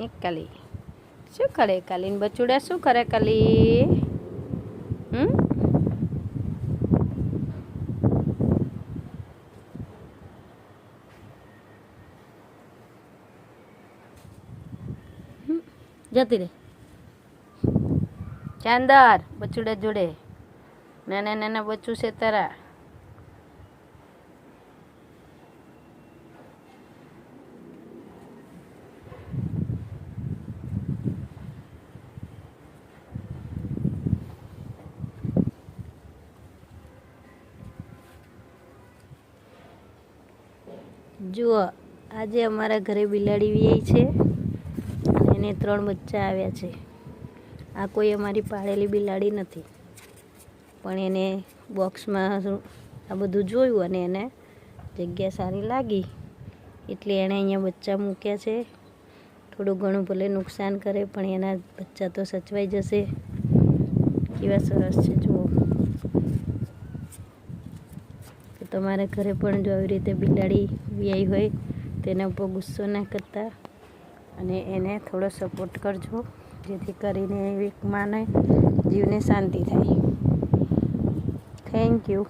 એક કલી શું કરે? કલીન બચુડા શું કરે? કલી જતી રે ચાંદર બચુડા જોડે. નાના નાના બચ્ચું છે તારા. જુઓ આજે અમારા ઘરે બિલાડી વિયાઈ છે અને એને 3 બચ્ચા આવ્યા છે. આ કોઈ અમારી પાળેલી બિલાડી નથી, પણ એને બોક્સમાં આ બધું જોયું અને એને જગ્યા સારી લાગી એટલે એણે અહીંયા બચ્ચા મૂક્યા છે. થોડું ઘણું ભલે નુકસાન કરે પણ એના બચ્ચા તો સચવાઈ જશે. કેવા સરસ છે જુઓ. તમારા ઘરે પણ જો આવી રીતે બિલાડી વિયાઈ હોય તેના ઉપર ગુસ્સો ના કરતા અને એને થોડો સપોર્ટ કરજો, જેથી કરીને એક માને જીવને શાંતિ થાય. Thank you.